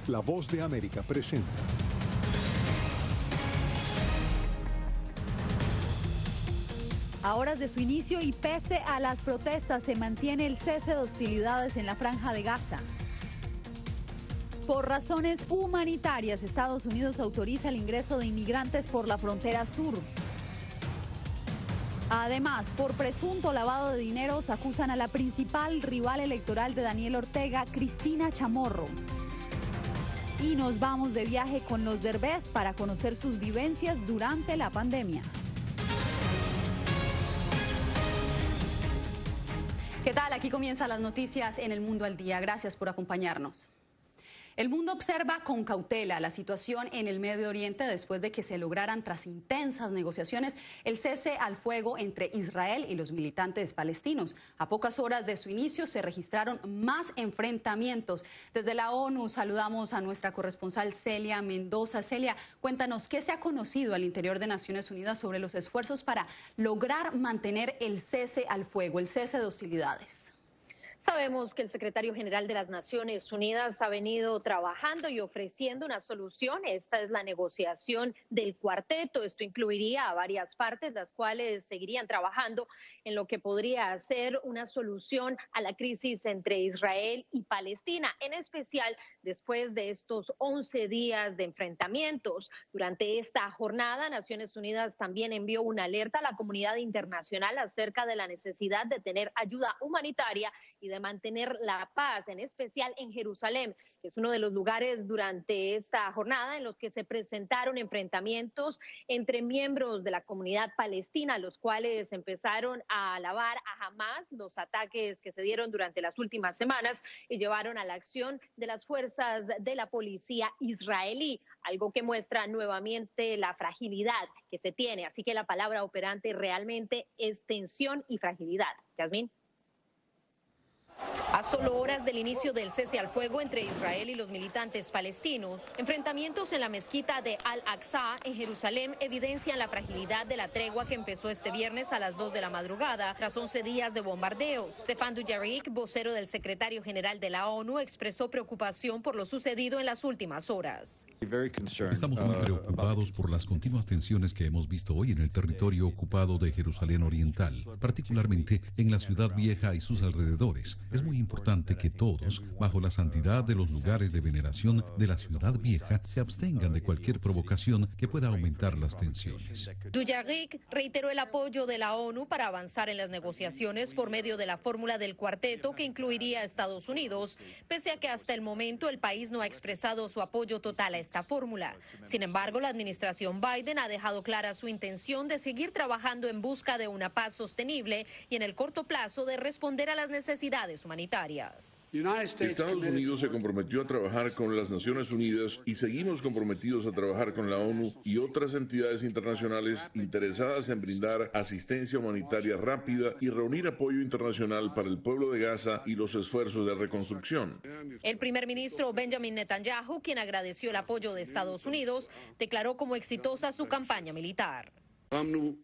La Voz de América presenta. A horas de su inicio y pese a las protestas, se mantiene el cese de hostilidades en la Franja de Gaza. Por razones humanitarias, Estados Unidos autoriza el ingreso de inmigrantes por la frontera sur. Además, por presunto lavado de dineros, acusan a la principal rival electoral de Daniel Ortega, Cristina Chamorro. Y nos vamos de viaje con los Derbez para conocer sus vivencias durante la pandemia. ¿Qué tal? Aquí comienzan las noticias en El Mundo al Día. Gracias por acompañarnos. El mundo observa con cautela la situación en el Medio Oriente después de que se lograran, tras intensas negociaciones, el cese al fuego entre Israel y los militantes palestinos. A pocas horas de su inicio se registraron más enfrentamientos. Desde la ONU saludamos a nuestra corresponsal Celia Mendoza. Celia, cuéntanos qué se ha conocido al interior de Naciones Unidas sobre los esfuerzos para lograr mantener el cese al fuego, el cese de hostilidades. Sabemos que el secretario general de las Naciones Unidas ha venido trabajando y ofreciendo una solución. Esta es la negociación del cuarteto. Esto incluiría a varias partes, las cuales seguirían trabajando en lo que podría ser una solución a la crisis entre Israel y Palestina, en especial después de estos 11 días de enfrentamientos. Durante esta jornada, Naciones Unidas también envió una alerta a la comunidad internacional acerca de la necesidad de tener ayuda humanitaria y de mantener la paz, en especial en Jerusalén, que es uno de los lugares durante esta jornada en los que se presentaron enfrentamientos entre miembros de la comunidad palestina, los cuales empezaron a alabar a Hamás los ataques que se dieron durante las últimas semanas y llevaron a la acción de las fuerzas de la policía israelí, algo que muestra nuevamente la fragilidad que se tiene. Así que la palabra operante realmente es tensión y fragilidad. Yasmín. A solo horas del inicio del cese al fuego entre Israel y los militantes palestinos, enfrentamientos en la mezquita de Al-Aqsa en Jerusalén evidencian la fragilidad de la tregua que empezó este viernes a las 2 de la madrugada tras 11 días de bombardeos. Stefan Dujarric, vocero del secretario general de la ONU, expresó preocupación por lo sucedido en las últimas horas. Estamos muy preocupados por las continuas tensiones que hemos visto hoy en el territorio ocupado de Jerusalén Oriental, particularmente en la Ciudad Vieja y sus alrededores. Es muy importante que todos, bajo la santidad de los lugares de veneración de la Ciudad Vieja, se abstengan de cualquier provocación que pueda aumentar las tensiones. Dujarric reiteró el apoyo de la ONU para avanzar en las negociaciones por medio de la fórmula del cuarteto que incluiría a Estados Unidos, pese a que hasta el momento el país no ha expresado su apoyo total a esta fórmula. Sin embargo, la administración Biden ha dejado clara su intención de seguir trabajando en busca de una paz sostenible y en el corto plazo de responder a las necesidades humanitarias. Estados Unidos se comprometió a trabajar con las Naciones Unidas y seguimos comprometidos a trabajar con la ONU y otras entidades internacionales interesadas en brindar asistencia humanitaria rápida y reunir apoyo internacional para el pueblo de Gaza y los esfuerzos de reconstrucción. El primer ministro Benjamin Netanyahu, quien agradeció el apoyo de Estados Unidos, declaró como exitosa su campaña militar.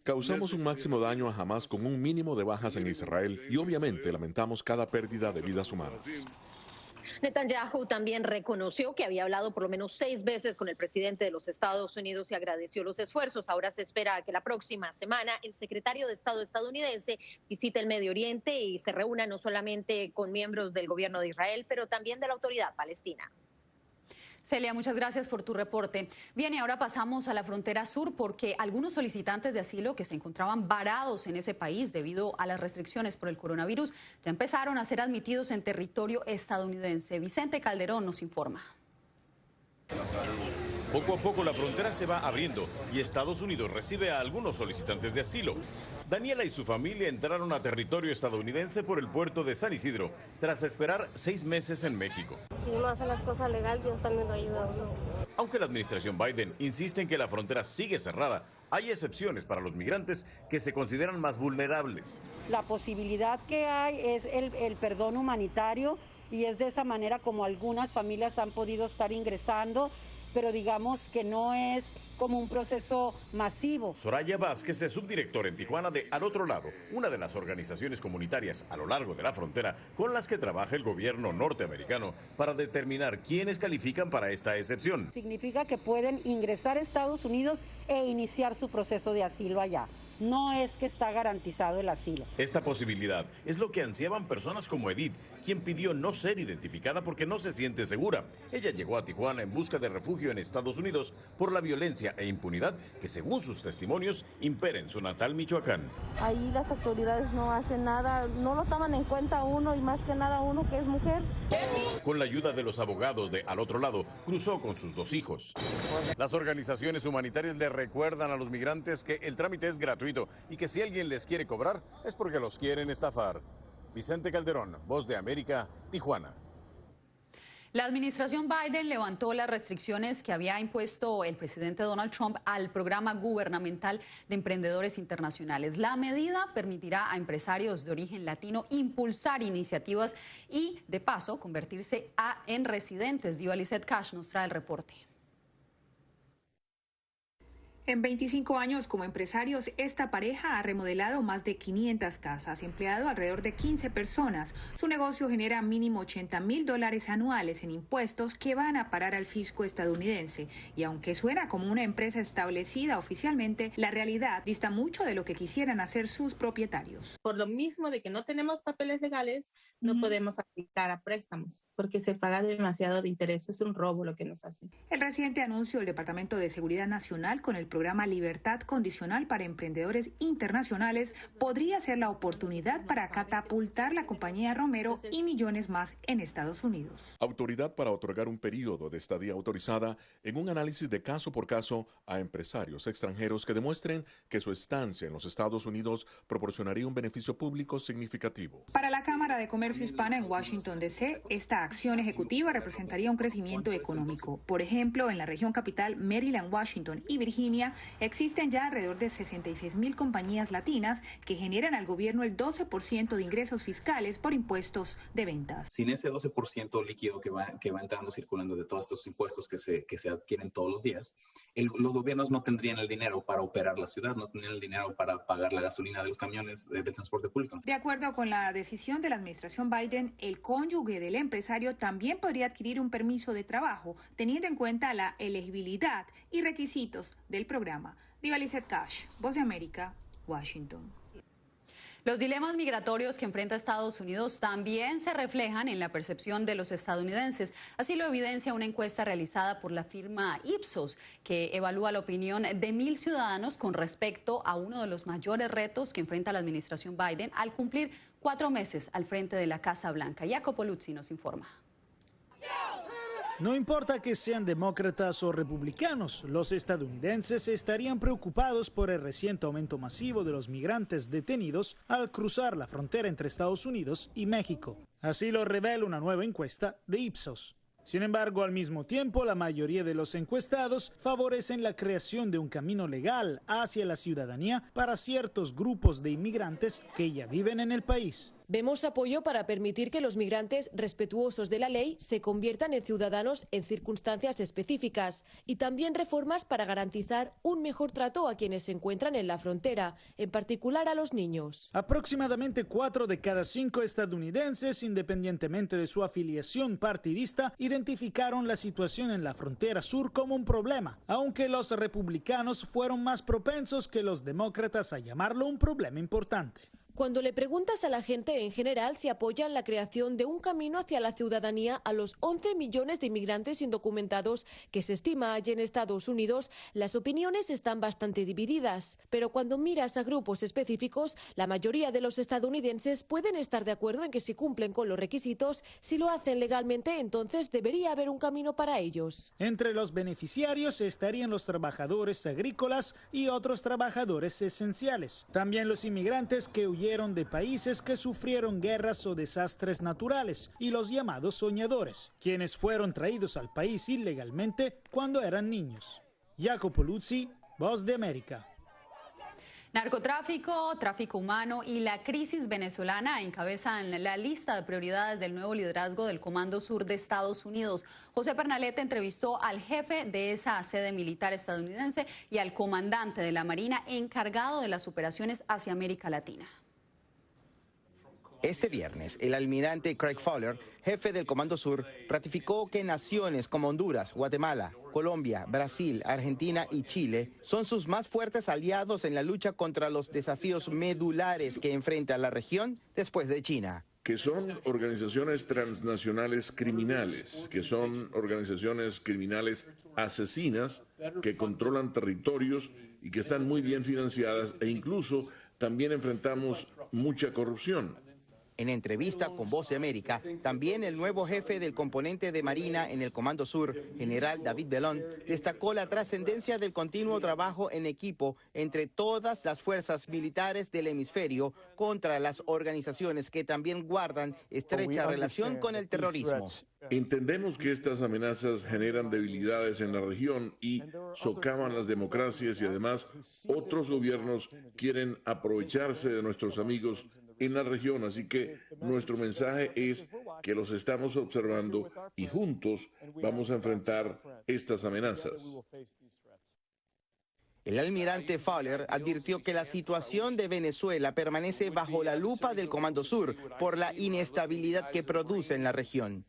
Causamos un máximo daño a Hamás con un mínimo de bajas en Israel y obviamente lamentamos cada pérdida de vidas humanas. Netanyahu también reconoció que había hablado por lo menos 6 veces con el presidente de los Estados Unidos y agradeció los esfuerzos. Ahora se espera que la próxima semana el secretario de Estado estadounidense visite el Medio Oriente y se reúna no solamente con miembros del gobierno de Israel, pero también de la autoridad palestina. Celia, muchas gracias por tu reporte. Bien, y ahora pasamos a la frontera sur porque algunos solicitantes de asilo que se encontraban varados en ese país debido a las restricciones por el coronavirus ya empezaron a ser admitidos en territorio estadounidense. Vicente Calderón nos informa. Poco a poco la frontera se va abriendo y Estados Unidos recibe a algunos solicitantes de asilo. Daniela y su familia entraron a territorio estadounidense por el puerto de San Isidro, tras esperar 6 meses en México. Si uno hace las cosas legal, Dios también lo ayuda a uno. Aunque la administración Biden insiste en que la frontera sigue cerrada, hay excepciones para los migrantes que se consideran más vulnerables. La posibilidad que hay es el perdón humanitario y es de esa manera como algunas familias han podido estar ingresando, pero digamos que no es como un proceso masivo. Soraya Vázquez es subdirectora en Tijuana de Al Otro Lado, una de las organizaciones comunitarias a lo largo de la frontera con las que trabaja el gobierno norteamericano para determinar quiénes califican para esta excepción. Significa que pueden ingresar a Estados Unidos e iniciar su proceso de asilo allá. No es que está garantizado el asilo. Esta posibilidad es lo que ansiaban personas como Edith, quien pidió no ser identificada porque no se siente segura. Ella llegó a Tijuana en busca de refugio en Estados Unidos por la violencia e impunidad que, según sus testimonios, impera en su natal Michoacán. Ahí las autoridades no hacen nada, no lo toman en cuenta uno y más que nada uno que es mujer. Con la ayuda de los abogados de Al Otro Lado, cruzó con sus 2 hijos. Las organizaciones humanitarias le recuerdan a los migrantes que el trámite es gratuito y que si alguien les quiere cobrar es porque los quieren estafar. Vicente Calderón, Voz de América, Tijuana. La administración Biden levantó las restricciones que había impuesto el presidente Donald Trump al programa gubernamental de emprendedores internacionales. La medida permitirá a empresarios de origen latino impulsar iniciativas y, de paso, convertirse en residentes. Diva Lizette Cash nos trae el reporte. En 25 años como empresarios, esta pareja ha remodelado más de 500 casas, empleado alrededor de 15 personas. Su negocio genera mínimo $80,000 anuales en impuestos que van a parar al fisco estadounidense. Y aunque suena como una empresa establecida oficialmente, la realidad dista mucho de lo que quisieran hacer sus propietarios. Por lo mismo de que no tenemos papeles legales, no podemos aplicar a préstamos, porque se paga demasiado de interés. Es un robo lo que nos hacen. El reciente anuncio del Departamento de Seguridad Nacional con el programa Libertad Condicional para Emprendedores Internacionales podría ser la oportunidad para catapultar la compañía Romero y millones más en Estados Unidos. Autoridad para otorgar un periodo de estadía autorizada en un análisis de caso por caso a empresarios extranjeros que demuestren que su estancia en los Estados Unidos proporcionaría un beneficio público significativo. Para la Cámara de Comercio Hispana en Washington, D.C., esta acción ejecutiva representaría un crecimiento económico. Por ejemplo, en la región capital, Maryland, Washington y Virginia, existen ya alrededor de 66,000 compañías latinas que generan al gobierno el 12% de ingresos fiscales por impuestos de ventas. Sin ese 12% líquido que va entrando, circulando de todos estos impuestos que se adquieren todos los días, los gobiernos no tendrían el dinero para operar la ciudad, no tendrían el dinero para pagar la gasolina de los camiones de transporte público. De acuerdo con la decisión de la administración Biden, el cónyuge del empresario también podría adquirir un permiso de trabajo, teniendo en cuenta la elegibilidad y requisitos del programa. Diva Lizette Cash, Voz de América, Washington. Los dilemas migratorios que enfrenta Estados Unidos también se reflejan en la percepción de los estadounidenses. Así lo evidencia una encuesta realizada por la firma Ipsos, que evalúa la opinión de 1,000 ciudadanos con respecto a uno de los mayores retos que enfrenta la administración Biden al cumplir 4 meses al frente de la Casa Blanca. Jacopo Luzzi nos informa. No importa que sean demócratas o republicanos, los estadounidenses estarían preocupados por el reciente aumento masivo de los migrantes detenidos al cruzar la frontera entre Estados Unidos y México. Así lo revela una nueva encuesta de Ipsos. Sin embargo, al mismo tiempo, la mayoría de los encuestados favorecen la creación de un camino legal hacia la ciudadanía para ciertos grupos de inmigrantes que ya viven en el país. Vemos apoyo para permitir que los migrantes respetuosos de la ley se conviertan en ciudadanos en circunstancias específicas y también reformas para garantizar un mejor trato a quienes se encuentran en la frontera, en particular a los niños. Aproximadamente 4 de cada 5 estadounidenses, independientemente de su afiliación partidista, identificaron la situación en la frontera sur como un problema, aunque los republicanos fueron más propensos que los demócratas a llamarlo un problema importante. Cuando le preguntas a la gente en general si apoyan la creación de un camino hacia la ciudadanía a los 11 millones de inmigrantes indocumentados que se estima hay en Estados Unidos, las opiniones están bastante divididas. Pero cuando miras a grupos específicos, la mayoría de los estadounidenses pueden estar de acuerdo en que si cumplen con los requisitos, si lo hacen legalmente, entonces debería haber un camino para ellos. Entre los beneficiarios estarían los trabajadores agrícolas y otros trabajadores esenciales. También los inmigrantes que huyeron de países que sufrieron guerras o desastres naturales y los llamados soñadores, quienes fueron traídos al país ilegalmente cuando eran niños. Jacopo Luzzi, Voz de América. Narcotráfico, tráfico humano y la crisis venezolana encabezan la lista de prioridades del nuevo liderazgo del Comando Sur de Estados Unidos. José Pernalete entrevistó al jefe de esa sede militar estadounidense y al comandante de la Marina encargado de las operaciones hacia América Latina. Este viernes, el almirante Craig Fowler, jefe del Comando Sur, ratificó que naciones como Honduras, Guatemala, Colombia, Brasil, Argentina y Chile son sus más fuertes aliados en la lucha contra los desafíos medulares que enfrenta la región después de China. Que son organizaciones transnacionales criminales, que son organizaciones criminales asesinas, que controlan territorios y que están muy bien financiadas e incluso también enfrentamos mucha corrupción. En entrevista con Voz de América, también el nuevo jefe del componente de Marina en el Comando Sur, general David Belón, destacó la trascendencia del continuo trabajo en equipo entre todas las fuerzas militares del hemisferio contra las organizaciones que también guardan estrecha relación con el terrorismo. Entendemos que estas amenazas generan debilidades en la región y socavan las democracias y además otros gobiernos quieren aprovecharse de nuestros amigos en la región, así que nuestro mensaje es que los estamos observando y juntos vamos a enfrentar estas amenazas. El almirante Fowler advirtió que la situación de Venezuela permanece bajo la lupa del Comando Sur por la inestabilidad que produce en la región.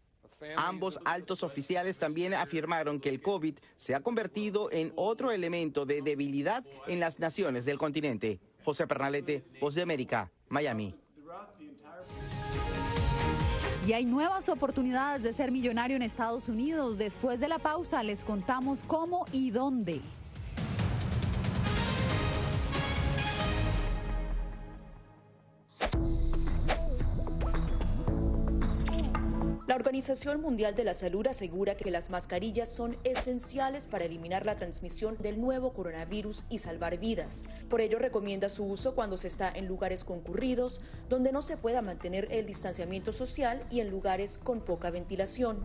Ambos altos oficiales también afirmaron que el COVID se ha convertido en otro elemento de debilidad en las naciones del continente. José Pernalete, Voz de América, Miami. Y hay nuevas oportunidades de ser millonario en Estados Unidos. Después de la pausa les contamos cómo y dónde. La Organización Mundial de la Salud asegura que las mascarillas son esenciales para eliminar la transmisión del nuevo coronavirus y salvar vidas. Por ello, recomienda su uso cuando se está en lugares concurridos, donde no se pueda mantener el distanciamiento social y en lugares con poca ventilación.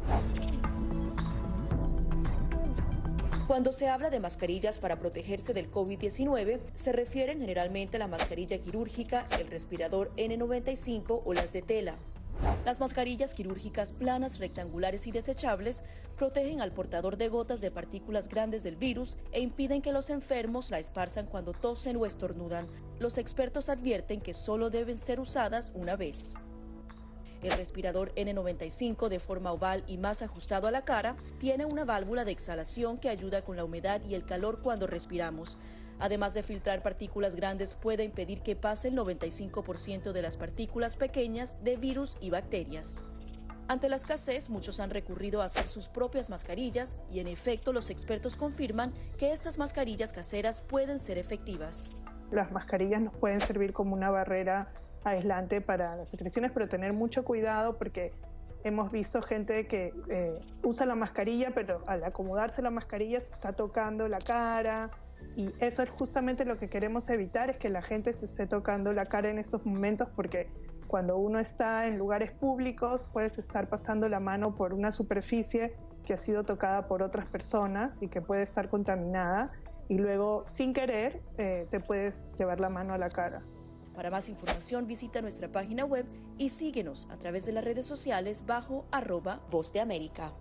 Cuando se habla de mascarillas para protegerse del COVID-19, se refieren generalmente a la mascarilla quirúrgica, el respirador N95 o las de tela. Las mascarillas quirúrgicas planas, rectangulares y desechables protegen al portador de gotas de partículas grandes del virus e impiden que los enfermos la esparzan cuando tosen o estornudan. Los expertos advierten que solo deben ser usadas una vez. El respirador N95, de forma oval y más ajustado a la cara, tiene una válvula de exhalación que ayuda con la humedad y el calor cuando respiramos. Además de filtrar partículas grandes, puede impedir que pase el 95% de las partículas pequeñas de virus y bacterias. Ante la escasez, muchos han recurrido a hacer sus propias mascarillas y en efecto los expertos confirman que estas mascarillas caseras pueden ser efectivas. Las mascarillas nos pueden servir como una barrera aislante para las secreciones, pero tener mucho cuidado porque hemos visto gente que usa la mascarilla, pero al acomodarse la mascarilla se está tocando la cara. Y eso es justamente lo que queremos evitar, es que la gente se esté tocando la cara en estos momentos, porque cuando uno está en lugares públicos puedes estar pasando la mano por una superficie que ha sido tocada por otras personas y que puede estar contaminada y luego sin querer te puedes llevar la mano a la cara. Para más información visita nuestra página web y síguenos a través de las redes sociales bajo @Voz de América.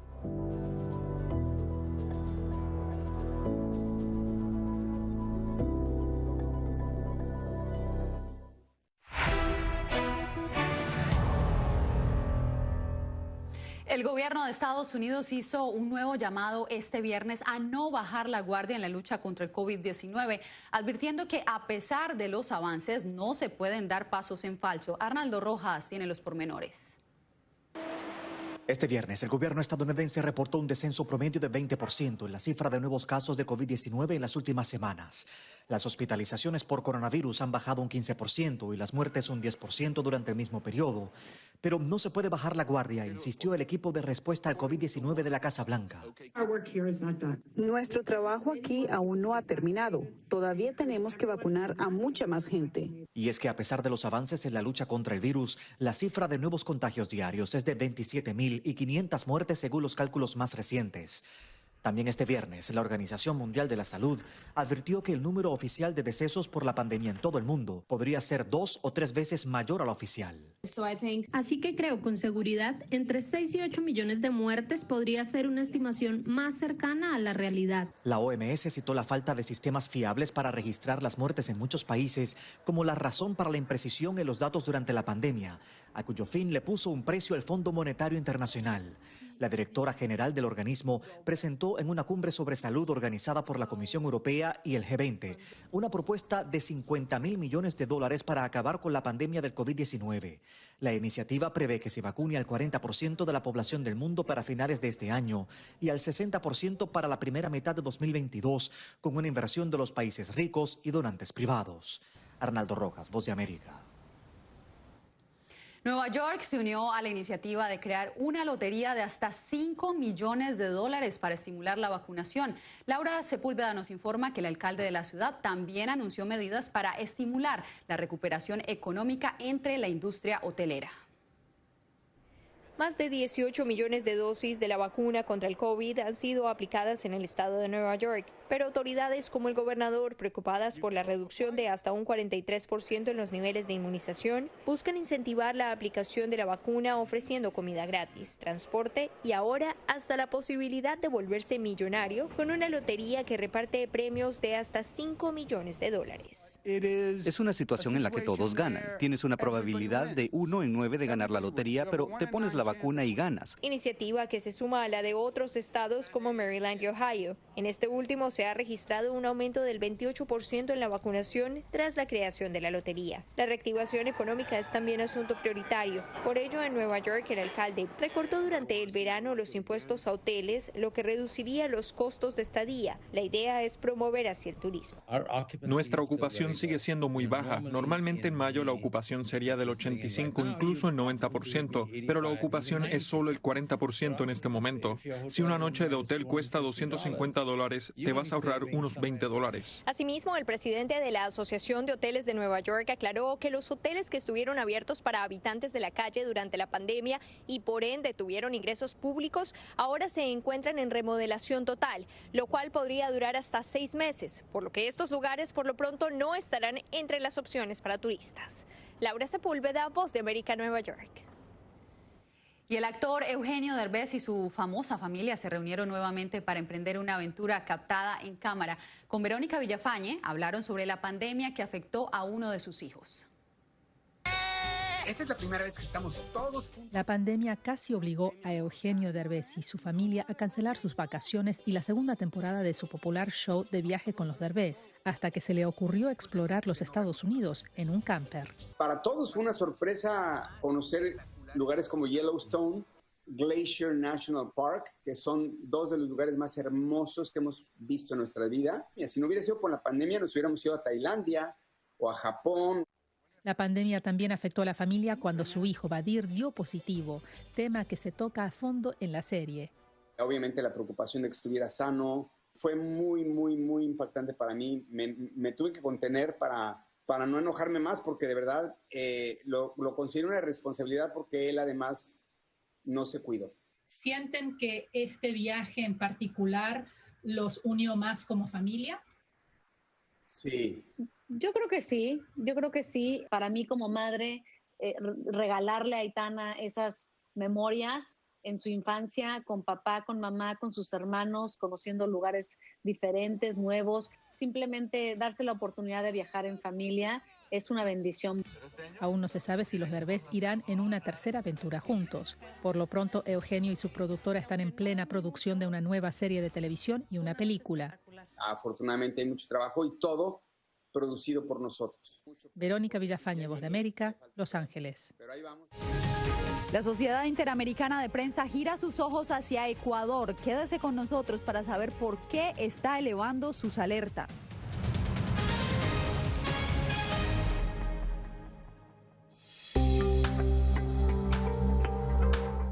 El gobierno de Estados Unidos hizo un nuevo llamado este viernes a no bajar la guardia en la lucha contra el COVID-19, advirtiendo que a pesar de los avances no se pueden dar pasos en falso. Arnaldo Rojas tiene los pormenores. Este viernes, el gobierno estadounidense reportó un descenso promedio de 20% en la cifra de nuevos casos de COVID-19 en las últimas semanas. Las hospitalizaciones por coronavirus han bajado un 15% y las muertes un 10% durante el mismo periodo. Pero no se puede bajar la guardia, insistió el equipo de respuesta al COVID-19 de la Casa Blanca. Nuestro trabajo aquí aún no ha terminado. Todavía tenemos que vacunar a mucha más gente. Y es que a pesar de los avances en la lucha contra el virus, la cifra de nuevos contagios diarios es de 27,000 y 500 muertes según los cálculos más recientes. También este viernes, la Organización Mundial de la Salud advirtió que el número oficial de decesos por la pandemia en todo el mundo podría ser 2 o 3 veces mayor a la oficial. Así que creo con seguridad, entre 6 y 8 millones de muertes podría ser una estimación más cercana a la realidad. La OMS citó la falta de sistemas fiables para registrar las muertes en muchos países como la razón para la imprecisión en los datos durante la pandemia, a cuyo fin le puso un precio el Fondo Monetario Internacional. La directora general del organismo presentó en una cumbre sobre salud organizada por la Comisión Europea y el G20 una propuesta de $50.000 millones para acabar con la pandemia del COVID-19. La iniciativa prevé que se vacune al 40% de la población del mundo para finales de este año y al 60% para la primera mitad de 2022, con una inversión de los países ricos y donantes privados. Arnaldo Rojas, Voz de América. Nueva York se unió a la iniciativa de crear una lotería de hasta $5 millones para estimular la vacunación. Laura Sepúlveda nos informa que el alcalde de la ciudad también anunció medidas para estimular la recuperación económica entre la industria hotelera. Más de 18 millones de dosis de la vacuna contra el COVID han sido aplicadas en el estado de Nueva York, pero autoridades como el gobernador, preocupadas por la reducción de hasta un 43% en los niveles de inmunización, buscan incentivar la aplicación de la vacuna ofreciendo comida gratis, transporte y ahora hasta la posibilidad de volverse millonario con una lotería que reparte premios de hasta $5 millones. Es una situación en la que todos ganan. Tienes una probabilidad de 1 en 9 de ganar la lotería, pero te pones la vacuna y ganas. Iniciativa que se suma a la de otros estados como Maryland y Ohio. En este último se ha registrado un aumento del 28% en la vacunación tras la creación de la lotería. La reactivación económica es también asunto prioritario. Por ello, en Nueva York, el alcalde recortó durante el verano los impuestos a hoteles, lo que reduciría los costos de estadía. La idea es promover así el turismo. Nuestra ocupación sigue siendo muy baja. Normalmente en mayo la ocupación sería del 85, incluso el 90%, pero la ocupación es solo el 40% en este momento. Si una noche de hotel cuesta $250, te vas a ahorrar unos $20. Asimismo, el presidente de la Asociación de Hoteles de Nueva York aclaró que los hoteles que estuvieron abiertos para habitantes de la calle durante la pandemia y por ende tuvieron ingresos públicos, ahora se encuentran en remodelación total, lo cual podría durar hasta 6 meses, por lo que estos lugares por lo pronto no estarán entre las opciones para turistas. Laura Sepúlveda, Voz de América, Nueva York. Y el actor Eugenio Derbez y su famosa familia se reunieron nuevamente para emprender una aventura captada en cámara. Con Verónica Villafañe hablaron sobre la pandemia que afectó a uno de sus hijos. Esta es la primera vez que estamos todos juntos. La pandemia casi obligó a Eugenio Derbez y su familia a cancelar sus vacaciones y la segunda temporada de su popular show de Viaje con los Derbez, hasta que se le ocurrió explorar los Estados Unidos en un camper. Para todos fue una sorpresa conocer lugares como Yellowstone, Glacier National Park, que son 2 de los lugares más hermosos que hemos visto en nuestra vida. Y si no hubiera sido por la pandemia, nos hubiéramos ido a Tailandia o a Japón. La pandemia también afectó a la familia cuando su hijo Badir dio positivo, tema que se toca a fondo en la serie. Obviamente la preocupación de que estuviera sano fue muy impactante para mí. Me tuve que contener para no enojarme más, porque de verdad lo considero una responsabilidad, porque él además no se cuidó. ¿Sienten que este viaje en particular los unió más como familia? Sí. Yo creo que sí. Para mí como madre, regalarle a Aitana esas memorias en su infancia, con papá, con mamá, con sus hermanos, conociendo lugares diferentes, nuevos, simplemente darse la oportunidad de viajar en familia es una bendición. Aún no se sabe si los Derbez irán en una tercera aventura juntos. Por lo pronto, Eugenio y su productora están en plena producción de una nueva serie de televisión y una película. Afortunadamente hay mucho trabajo y todo producido por nosotros. Verónica Villafañe, Voz de América, Los Ángeles. La Sociedad Interamericana de Prensa gira sus ojos hacia Ecuador. Quédese con nosotros para saber por qué está elevando sus alertas.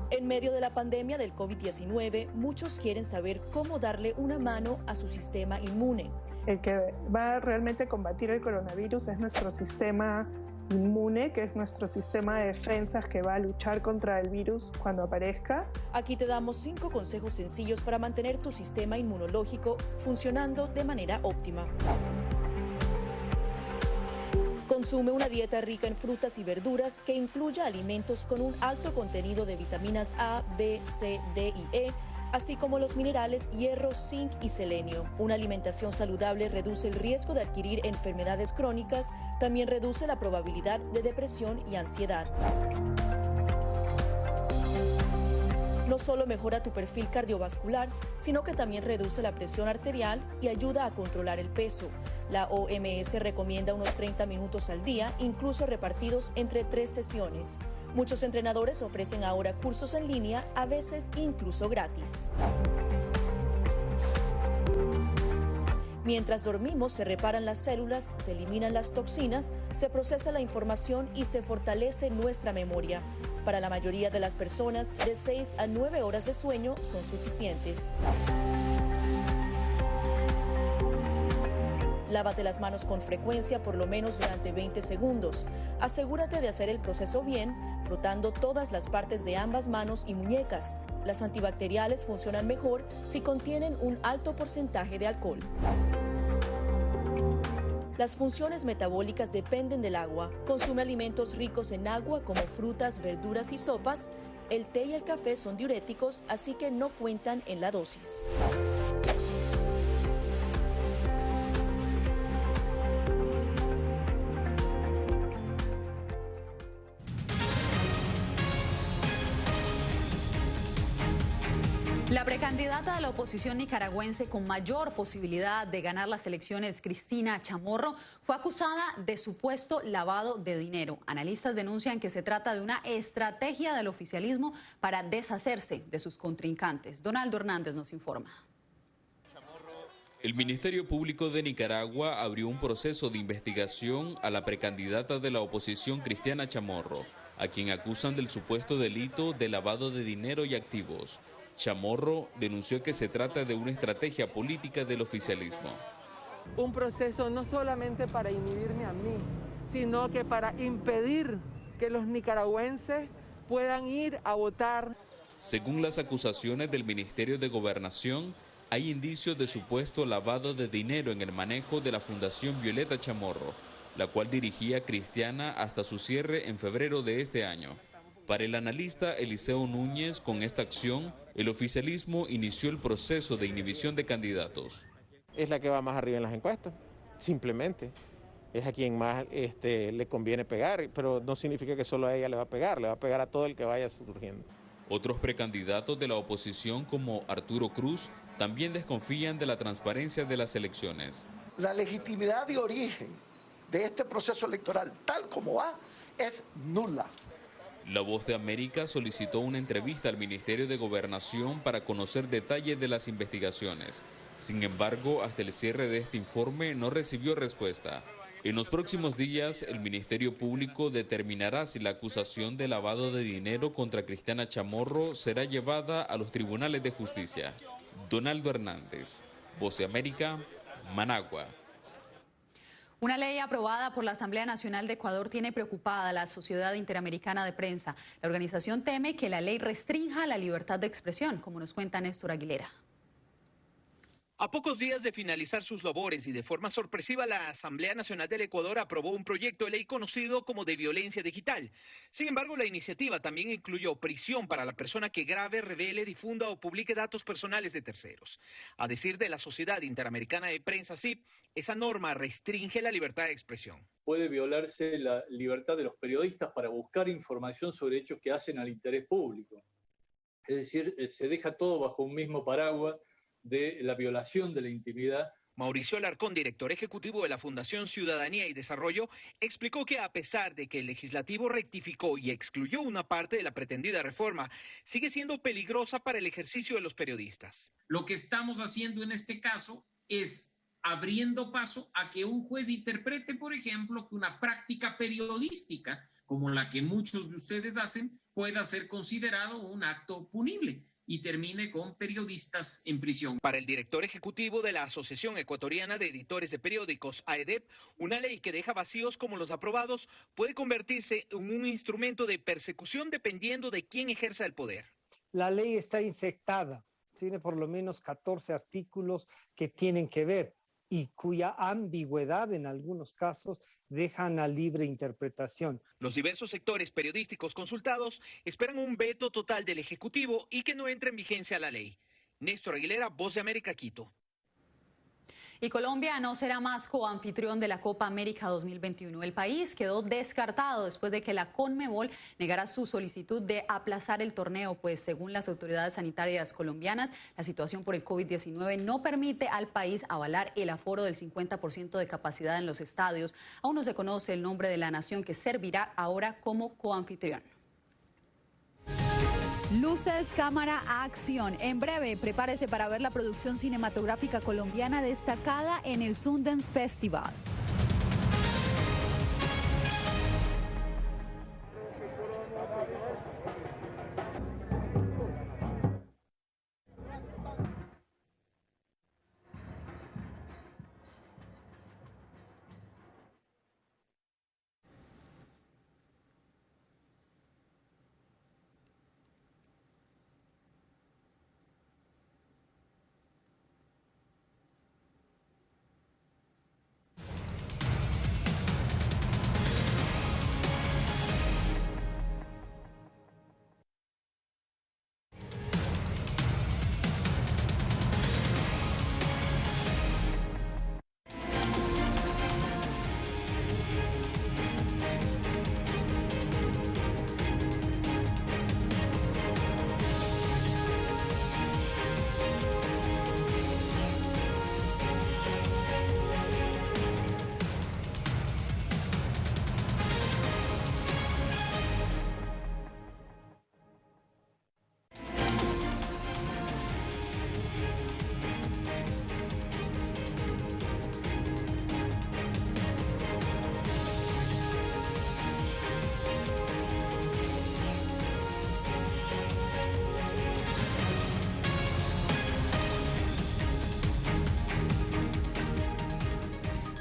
En medio de la pandemia del COVID-19, muchos quieren saber cómo darle una mano a su sistema inmune. El que va realmente a combatir el coronavirus es nuestro sistema inmune, que es nuestro sistema de defensas que va a luchar contra el virus cuando aparezca. Aquí te damos 5 consejos sencillos para mantener tu sistema inmunológico funcionando de manera óptima. Consume una dieta rica en frutas y verduras que incluya alimentos con un alto contenido de vitaminas A, B, C, D y E, así como los minerales hierro, zinc y selenio. Una alimentación saludable reduce el riesgo de adquirir enfermedades crónicas, también reduce la probabilidad de depresión y ansiedad. No solo mejora tu perfil cardiovascular, sino que también reduce la presión arterial y ayuda a controlar el peso. La OMS recomienda unos 30 minutos al día, incluso repartidos entre 3 sesiones. Muchos entrenadores ofrecen ahora cursos en línea, a veces incluso gratis. Mientras dormimos, se reparan las células, se eliminan las toxinas, se procesa la información y se fortalece nuestra memoria. Para la mayoría de las personas, de 6 a 9 horas de sueño son suficientes. Lávate las manos con frecuencia, por lo menos durante 20 segundos. Asegúrate de hacer el proceso bien, frotando todas las partes de ambas manos y muñecas. Las antibacteriales funcionan mejor si contienen un alto porcentaje de alcohol. Las funciones metabólicas dependen del agua. Consume alimentos ricos en agua como frutas, verduras y sopas. El té y el café son diuréticos, así que no cuentan en la dosis. La precandidata de la oposición nicaragüense con mayor posibilidad de ganar las elecciones, Cristina Chamorro, fue acusada de supuesto lavado de dinero. Analistas denuncian que se trata de una estrategia del oficialismo para deshacerse de sus contrincantes. Donaldo Hernández nos informa. El Ministerio Público de Nicaragua abrió un proceso de investigación a la precandidata de la oposición, Cristina Chamorro, a quien acusan del supuesto delito de lavado de dinero y activos. Chamorro denunció que se trata de una estrategia política del oficialismo. Un proceso no solamente para inhibirme a mí, sino que para impedir que los nicaragüenses puedan ir a votar. Según las acusaciones del Ministerio de Gobernación, hay indicios de supuesto lavado de dinero en el manejo de la Fundación Violeta Chamorro, la cual dirigía Cristiana hasta su cierre en febrero de este año. Para el analista Eliseo Núñez, con esta acción, el oficialismo inició el proceso de inhibición de candidatos. Es la que va más arriba en las encuestas, simplemente. Es a quien más le conviene pegar, pero no significa que solo a ella le va a pegar a todo el que vaya surgiendo. Otros precandidatos de la oposición, como Arturo Cruz, también desconfían de la transparencia de las elecciones. La legitimidad de origen de este proceso electoral, tal como va, es nula. La Voz de América solicitó una entrevista al Ministerio de Gobernación para conocer detalles de las investigaciones. Sin embargo, hasta el cierre de este informe no recibió respuesta. En los próximos días, el Ministerio Público determinará si la acusación de lavado de dinero contra Cristina Chamorro será llevada a los tribunales de justicia. Donaldo Hernández, Voz de América, Managua. Una ley aprobada por la Asamblea Nacional de Ecuador tiene preocupada a la Sociedad Interamericana de Prensa. La organización teme que la ley restrinja la libertad de expresión, como nos cuenta Néstor Aguilera. A pocos días de finalizar sus labores y de forma sorpresiva, la Asamblea Nacional del Ecuador aprobó un proyecto de ley conocido como de violencia digital. Sin embargo, la iniciativa también incluyó prisión para la persona que grabe, revele, difunda o publique datos personales de terceros. A decir de la Sociedad Interamericana de Prensa, SIP, esa norma restringe la libertad de expresión. Puede violarse la libertad de los periodistas para buscar información sobre hechos que hacen al interés público. Es decir, se deja todo bajo un mismo paraguas de la violación de la intimidad. Mauricio Alarcón, director ejecutivo de la Fundación Ciudadanía y Desarrollo, explicó que a pesar de que el legislativo rectificó y excluyó una parte de la pretendida reforma, sigue siendo peligrosa para el ejercicio de los periodistas. Lo que estamos haciendo en este caso es abriendo paso a que un juez interprete, por ejemplo, que una práctica periodística, como la que muchos de ustedes hacen, pueda ser considerado un acto punible. y termine con periodistas en prisión. Para el director ejecutivo de la Asociación Ecuatoriana de Editores de Periódicos, AEDEP, una ley que deja vacíos como los aprobados puede convertirse en un instrumento de persecución dependiendo de quién ejerza el poder. La ley está infectada, tiene por lo menos 14 artículos que tienen que ver y cuya ambigüedad en algunos casos dejan a libre interpretación. Los diversos sectores periodísticos consultados esperan un veto total del Ejecutivo y que no entre en vigencia la ley. Néstor Aguilera, Voz de América, Quito. Y Colombia no será más coanfitrión de la Copa América 2021. El país quedó descartado después de que la Conmebol negara su solicitud de aplazar el torneo, pues según las autoridades sanitarias colombianas, la situación por el COVID-19 no permite al país avalar el aforo del 50% de capacidad en los estadios. Aún no se conoce el nombre de la nación que servirá ahora como coanfitrión. Luces, cámara, acción. En breve, prepárese para ver la producción cinematográfica colombiana destacada en el Sundance Festival.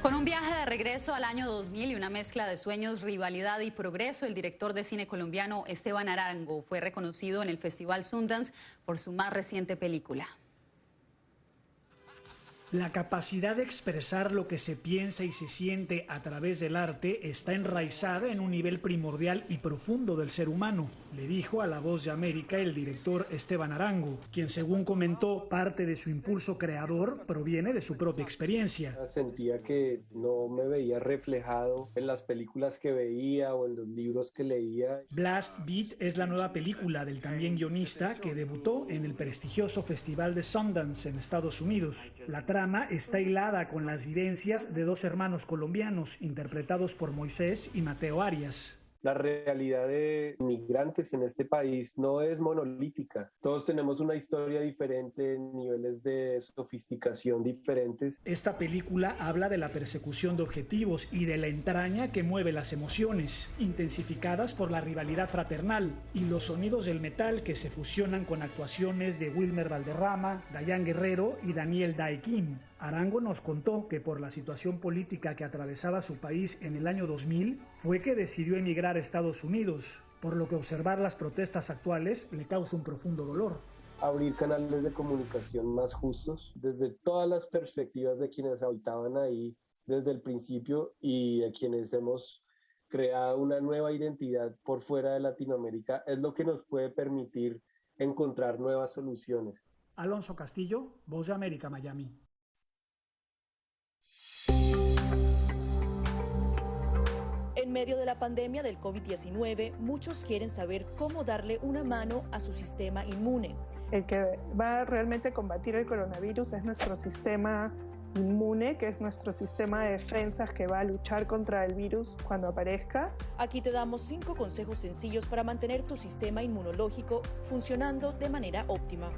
Con un viaje de regreso al año 2000 y una mezcla de sueños, rivalidad y progreso, el director de cine colombiano Esteban Arango fue reconocido en el Festival Sundance por su más reciente película. La capacidad de expresar lo que se piensa y se siente a través del arte está enraizada en un nivel primordial y profundo del ser humano, le dijo a La Voz de América el director Esteban Arango, quien según comentó, parte de su impulso creador proviene de su propia experiencia. Sentía que no me veía reflejado en las películas que veía o en los libros que leía. Blast Beat es la nueva película del también guionista que debutó en el prestigioso Festival de Sundance en Estados Unidos. La trama está hilada con las vivencias de dos hermanos colombianos interpretados por Moisés y Mateo Arias. La realidad de migrantes en este país no es monolítica. Todos tenemos una historia diferente, niveles de sofisticación diferentes. Esta película habla de la persecución de objetivos y de la entraña que mueve las emociones, intensificadas por la rivalidad fraternal y los sonidos del metal que se fusionan con actuaciones de Wilmer Valderrama, Dayan Guerrero y Daniel Dae Kim. Arango nos contó que por la situación política que atravesaba su país en el año 2000 fue que decidió emigrar a Estados Unidos, por lo que observar las protestas actuales le causa un profundo dolor. Abrir canales de comunicación más justos desde todas las perspectivas de quienes habitaban ahí desde el principio y de quienes hemos creado una nueva identidad por fuera de Latinoamérica es lo que nos puede permitir encontrar nuevas soluciones. Alonso Castillo, Voz de América, Miami. En medio de la pandemia del COVID-19, muchos quieren saber cómo darle una mano a su sistema inmune. El que va a realmente combatir el coronavirus es nuestro sistema inmune, que es nuestro sistema de defensas que va a luchar contra el virus cuando aparezca. Aquí te damos 5 consejos sencillos para mantener tu sistema inmunológico funcionando de manera óptima.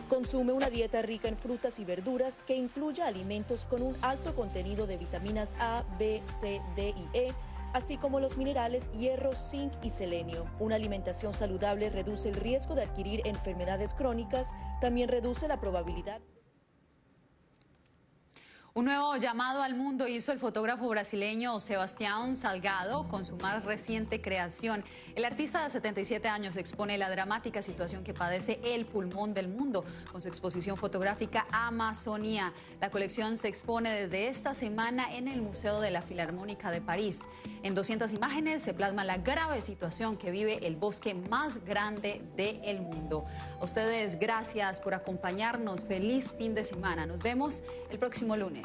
Consume una dieta rica en frutas y verduras que incluya alimentos con un alto contenido de vitaminas A, B, C, D y E, así como los minerales hierro, zinc y selenio. Una alimentación saludable reduce el riesgo de adquirir enfermedades crónicas, también reduce la probabilidad. Un nuevo llamado al mundo hizo el fotógrafo brasileño Sebastián Salgado con su más reciente creación. El artista de 77 años expone la dramática situación que padece el pulmón del mundo con su exposición fotográfica Amazonía. La colección se expone desde esta semana en el Museo de la Filarmónica de París. En 200 imágenes se plasma la grave situación que vive el bosque más grande del mundo. A ustedes, gracias por acompañarnos. Feliz fin de semana. Nos vemos el próximo lunes.